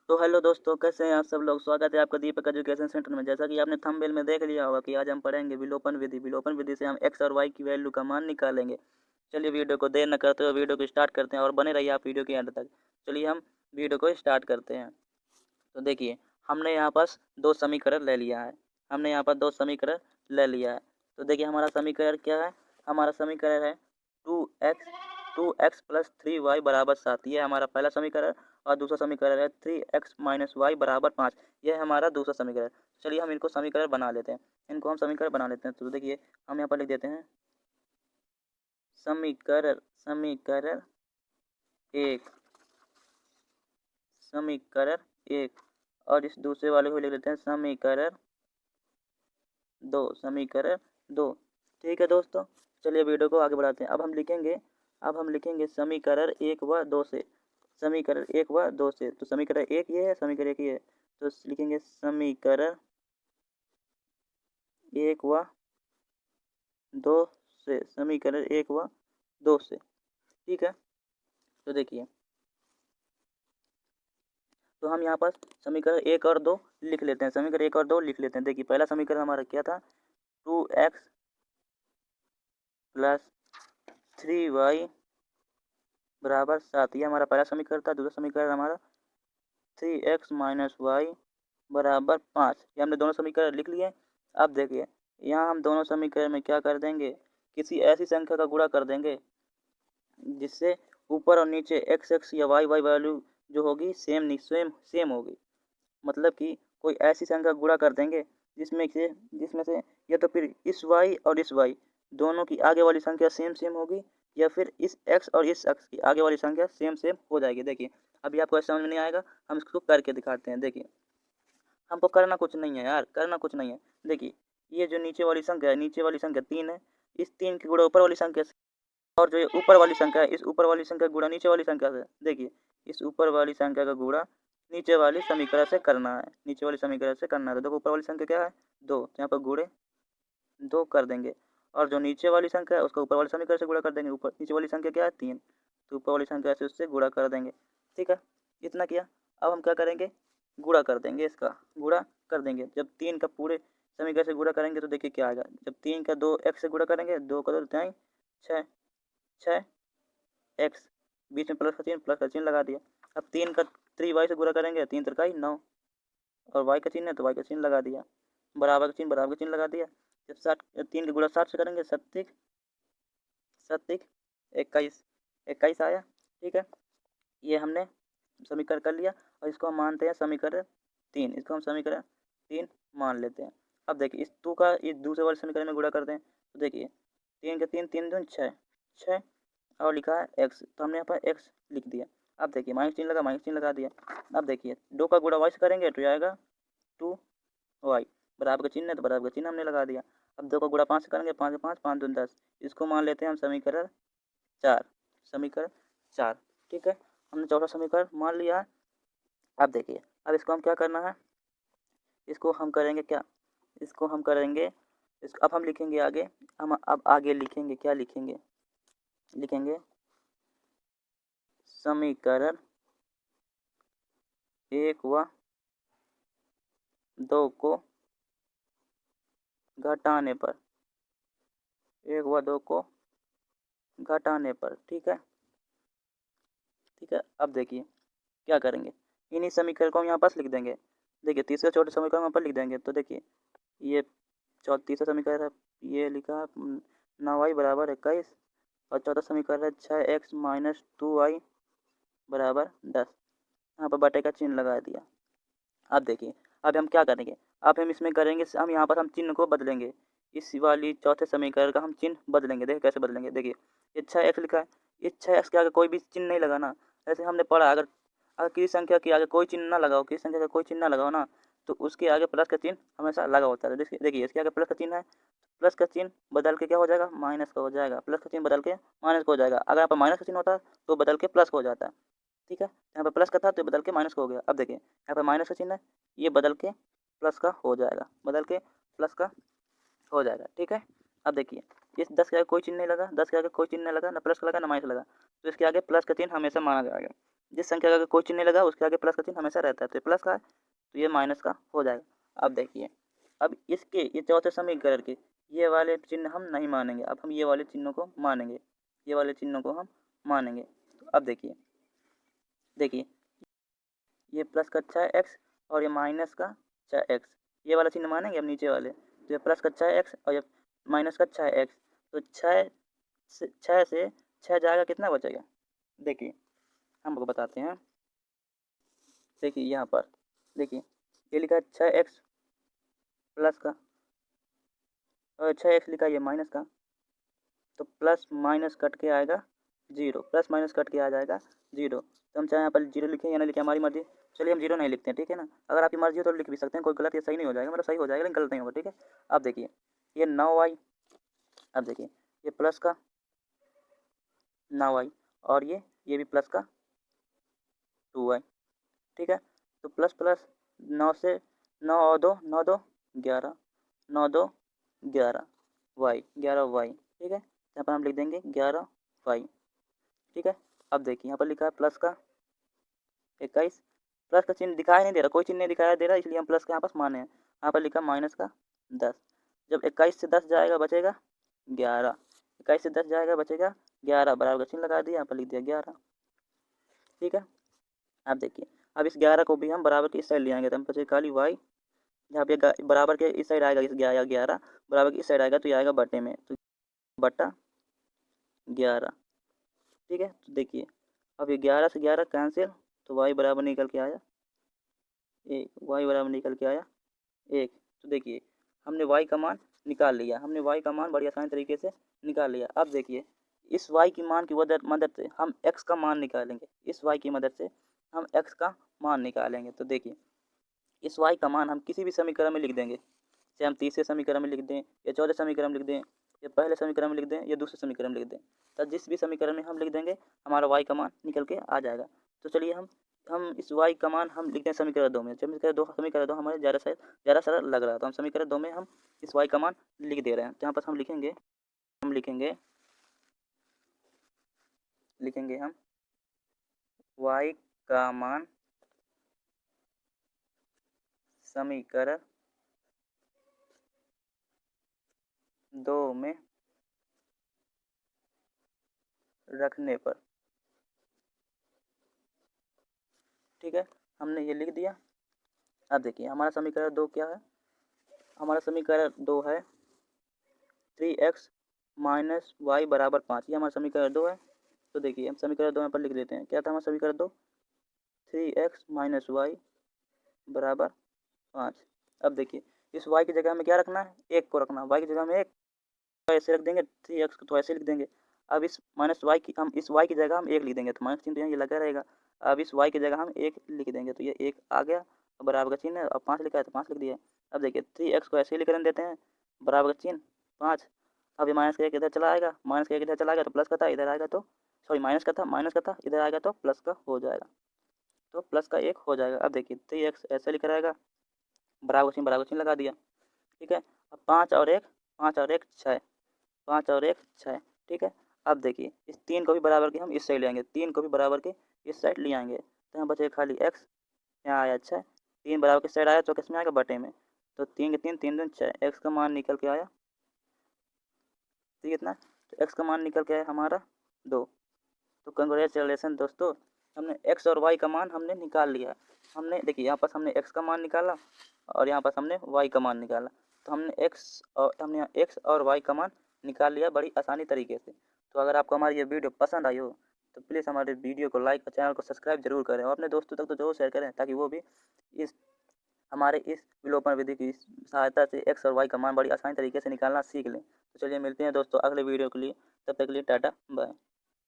तो हेलो दोस्तों, कैसे हैं आप सब लोग। स्वागत है आपका दीपक एजुकेशन सेंटर में। जैसा कि आपने थंबनेल में देख लिया होगा कि आज हम पढ़ेंगे विलोपन विधि। विलोपन विधि से हम एक्स और वाई की वैल्यू का मान निकालेंगे। चलिए वीडियो को देर न करते हुए वीडियो को स्टार्ट करते हैं और बने रहिए आप वीडियो के एंड तक। चलिए हम वीडियो को स्टार्ट करते हैं। तो देखिए, हमने यहाँ पास दो समीकरण ले लिया है। तो देखिए हमारा समीकरण क्या है। हमारा समीकरण है 2x प्लस 3y बराबर 7। यह हमारा पहला समीकरण और दूसरा समीकरण है 3x माइनस वाई बराबर 5। यह है हमारा दूसरा समीकरण। चलिए हम इनको समीकरण बना लेते हैं। तो देखिए हम यहाँ पर लिख देते हैं समीकरण एक और इस दूसरे वाले को लिख लेते हैं समीकरण दो। ठीक है दोस्तों, चलिए वीडियो को आगे बढ़ाते हैं। अब हम लिखेंगे समीकरण एक व दो से। तो समीकरण एक ये है, तो लिखेंगे समीकरण एक व दो से। ठीक है, तो देखिए, तो हम यहाँ पर समीकरण एक और दो लिख लेते हैं। देखिए पहला समीकरण हमारा क्या था, 2x प्लस 3y बराबर 7। ये हमारा पहला समीकरण था। दूसरा समीकरण हमारा 3x माइनस वाई बराबर 5। ये हमने दोनों समीकरण लिख लिए। अब देखिए यहाँ हम दोनों समीकरण में क्या कर देंगे, किसी ऐसी संख्या का गुणा कर देंगे जिससे ऊपर और नीचे x या y वैल्यू जो होगी सेम होगी। मतलब कि कोई ऐसी संख्या गुणा कर देंगे जिसमें से या तो फिर इस y और इस y दोनों की आगे वाली संख्या सेम होगी, या फिर इस x और इस x की आगे वाली संख्या सेम हो जाएगी। देखिए अभी आपको समझ में नहीं आएगा, हम इसको करके दिखाते हैं। देखिए हमको करना कुछ नहीं है यार, देखिए ये जो नीचे वाली संख्या 3 है, इस 3 की गुणा ऊपर वाली संख्या से, और जो ये ऊपर वाली संख्या है, इस ऊपर वाली संख्या गुणा नीचे वाली संख्या से। देखिए इस ऊपर वाली संख्या का गुणा नीचे वाली समीकरण से करना है। तो देखो ऊपर वाली संख्या क्या है, 2, यहाँ पर गुणे 2 कर देंगे, और जो नीचे वाली संख्या है उसका ऊपर वाली समीकरण से गुणा कर देंगे। ऊपर नीचे वाली संख्या क्या है, 3, तो ऊपर वाली संख्या से उससे गुणा कर देंगे। ठीक है, इतना किया। अब हम क्या करेंगे, गुणा कर देंगे। जब 3 का पूरे समीकरण से गुणा करेंगे तो देखिए क्या आएगा। जब 3 का 2x से गुणा करेंगे, 2 का 2 6 एक्स, बीच में प्लस का चिन्ह लगा दिया। अब 3 का 3y से गुणा करेंगे, 3 3 9, और y का चिन्ह है तो y का चिन्ह लगा दिया, बराबर का चिन्ह लगा दिया। जब 3 का गुणा 7 से करेंगे, सत्तिक 21 आया। ठीक है, ये हमने समीकरण कर लिया और इसको हम मानते हैं समीकरण 3 मान लेते हैं। अब देखिए इस 2 का इस दूसरे वाले समीकरण में गुणा करते हैं। तो देखिए 3 का 3 दूनी 6 और लिखा है x, तो हमने यहाँ पर x लिख दिया। अब देखिए माइनस चिन्ह लगा दिया। अब देखिए 2 का गुणा y से करेंगे तो आएगा 2y, बराबर का चिन्ह है तो बराबर का चिन्ह हमने लगा दिया। अब 2 का गुणा 5 से करेंगे, 5 दूनी 10, इसको मान लेते हैं हम समीकरण 4। ठीक है, हमने चौथा समीकरण मान लिया है। अब देखिए, अब इसको हम क्या करना है, अब हम लिखेंगे आगे। हम अब आगे लिखेंगे, क्या लिखेंगे, समीकरण 1 व 2 को घटाने पर। ठीक है, अब देखिए क्या करेंगे, इन्हीं समीकरण को हम यहाँ पास लिख देंगे। देखिए तीसरा छोटे समीकरण यहाँ पर लिख देंगे। तो देखिए ये तीसरा समीकरण है, ये लिखा है 9y बराबर 21, और चौथा समीकरण है 6x माइनस 2y बराबर 10। यहाँ पर बटे का चिन्ह लगा दिया। अब देखिए अब हम क्या करेंगे, अब हम इसमें करेंगे, हम यहाँ पर हम चिन्ह को बदलेंगे। इस वाली चौथे समीकरण का हम चिन्ह बदलेंगे। देखिए कैसे बदलेंगे, देखिए ये 6x लिखा है, इस 6x के आगे कोई भी चिन्ह नहीं लगाना। जैसे हमने पढ़ा, अगर किसी संख्या के आगे कोई चिन्ह ना लगाओ, ना, तो उसके आगे प्लस का चिन्ह हमेशा लगा होता है। देखिए इसके आगे प्लस का चिन्ह है, प्लस का चिन्ह बदल के क्या हो जाएगा, माइनस का हो जाएगा। प्लस का चिन्ह बदल के माइनस का हो जाएगा। अगर यहाँ पर माइनस का चिन्ह होता है तो बदल के प्लस का हो जाता है। ठीक है, यहाँ पर प्लस का था तो बदल के माइनस का हो गया। अब देखिए यहाँ पर माइनस का चिन्ह है, ये बदल के प्लस का हो जाएगा, ठीक है। अब देखिए इस 10 के आगे कोई चिन्ह नहीं लगा, ना प्लस का लगा ना माइनस लगा, तो इसके आगे प्लस का चिन्ह हमेशा माना जाएगा। जिस संख्या का कोई चिन्ह नहीं लगा उसके आगे प्लस का चिन्ह हमेशा रहता है, तो ये प्लस का है तो ये माइनस का हो जाएगा। अब देखिए, अब इसके ये चौथे समीकरण के ये वाले चिन्ह हम नहीं मानेंगे, अब हम ये वाले चिन्हों को मानेंगे, ये वाले चिन्हों को हम मानेंगे। तो अब देखिए, देखिए ये प्लस का 6x और ये माइनस का 6x, ये वाला चिन्ह मानेंगे अब नीचे वाले, तो ये प्लस का 6x और ये माइनस का 6x, तो 6 से 6 जाएगा, कितना बचेगा? देखिए हम आपको बताते हैं। देखिए यहाँ पर देखिए ये लिखा है 6x प्लस का और 6x लिखा है ये माइनस का, तो प्लस माइनस कट के आएगा 0, प्लस माइनस कट के आ जाएगा 0। तो हम चाहे यहाँ पर 0 लिखें या नहीं लिखें हमारी मर्जी, चलिए हम 0 नहीं लिखते हैं, ठीक है ना। अगर आपकी मर्जी हो तो लिख भी सकते हैं, कोई गलत या सही नहीं हो जाएगा, मतलब सही हो जाएगा लेकिन गलत नहीं होगा, ठीक है। अब देखिए ये 9y, अब देखिए ये प्लस का 9y और ये भी प्लस का 2y, ठीक है। तो प्लस प्लस 9 से 9 और 2 9 2 11, 9 2 11 y, 11y, ठीक है। यहाँ पर हम लिख देंगे 11y, ठीक है। अब देखिए यहाँ पर लिखा है प्लस का 21, प्लस का चिन्ह दिखाई नहीं दे रहा, कोई चिन्ह नहीं दिखाई दे रहा, इसलिए हम प्लस का यहाँ पर माने हैं। यहाँ पर लिखा माइनस का 10, जब 21 से 10 जाएगा बचेगा 11, 21 से 10 जाएगा बचेगा 11, बराबर का चिन्ह लगा दिया, यहाँ पर लिख दिया 11, ठीक है। अब देखिए अब इस 11 को भी हम बराबर के इस साइड ले आएंगे, तो हम बचे खाली y, जहाँ पे बराबर के इस साइड आएगा, इस 11 बराबर के इस साइड आएगा तो ये आएगा बटे में, तो बटा 11, ठीक है। तो देखिए अब ये 11 से 11 कैंसिल, तो y बराबर निकल के आया 1, y बराबर निकल के आया 1। तो देखिए हमने y का मान निकाल लिया, हमने y का मान बड़ी आसान तरीके से निकाल लिया। अब देखिए इस y की मान की मदद से हम x का मान निकालेंगे, इस y की मदद से हम x का मान निकालेंगे। तो देखिए इस y का मान हम किसी भी समीकरण में लिख देंगे, चाहे हम तीसरे समीकरण में लिख दें या चौथे समीकरण में लिख दें या पहले समीकरण में लिख दें या दूसरे समीकरण में लिख दें, तो जिस भी समीकरण में हम लिख देंगे हमारा y का मान निकल के आ जाएगा। तो चलिए हम इस y का मान हम लिखते हैं समीकरण 2 में, समीकरण 2 हमारे ज़्यादा सरल लग रहा है, तो हम समीकरण 2 में हम इस y का मान लिख दे रहे हैं। जहाँ पर हम लिखेंगे हम y का मान समीकरण 2 में रखने पर, ठीक है, हमने ये लिख दिया। अब देखिए हमारा समीकरण 2 क्या है, हमारा समीकरण 2 है 3x माइनस वाई बराबर 5, ये हमारा समीकरण 2 है। तो देखिए हम समीकरण 2 यहाँ पर लिख देते हैं, क्या था हमारा समीकरण 2, 3x माइनस वाई बराबर 5। अब देखिए इस y की जगह हमें क्या रखना है, 1 को रखना है, y की जगह में 1 तो ऐसे रख देंगे, 3x को तो ऐसे लिख देंगे। अब इस माइनस y की हम इस y की जगह हम 1 लिख देंगे, तो माइनस चिन्ह तो यहाँ ये लगा रहेगा। अब इस y की जगह हम 1 लिख देंगे, तो ये 1 आ गया, बराबर का चिन्ह है, अब 5 लिखा है तो 5 लिख दिया। अब देखिए 3x को ऐसे ही लिख देते हैं, बराबर का चिन्ह 5। अब ये माइनस का 1 इधर चला आएगा, माइनस का 1 इधर चला गया तो प्लस का था, इधर आएगा तो सॉरी माइनस का था इधर आएगा तो प्लस का हो जाएगा, तो प्लस का 1 हो जाएगा। अब देखिए 3x ऐसे लिखा रहेगा, बराबर चिन्ह लगा दिया, ठीक है। अब 5 और 1 6, 5 और 1 6, ठीक है। अब देखिए इस 3 को भी बराबर के हम इस साइड ले आएंगे, 3 को भी बराबर के इस साइड ले आएंगे, तो यहाँ बचेगा खाली x, यहाँ आया 6, 3 बराबर के साइड आया तो किस में आएगा, बटे में, तो 3 के 3 3 दूनी 6, x का मान निकल के आया, ठीक है इतना, तो x का मान निकल के आया हमारा 2। तो कंग्रेचुलेसन दोस्तों, हमने x और y का मान हमने निकाल लिया। हमने देखिए यहाँ पर हमने x का मान निकाला और यहाँ पर हमने y का मान निकाला, तो हमने x और y का मान निकाल लिया बड़ी आसानी तरीके से। तो अगर आपको हमारी ये वीडियो पसंद आई हो तो प्लीज़ हमारे वीडियो को लाइक और चैनल को सब्सक्राइब जरूर करें और अपने दोस्तों तक तो जरूर शेयर करें, ताकि वो भी हमारे इस विलोपन विधि की सहायता से x और y का मान बड़ी आसानी तरीके से निकालना सीख लें। तो चलिए मिलते हैं दोस्तों अगले वीडियो के लिए, तब तक के लिए टाटा बाय।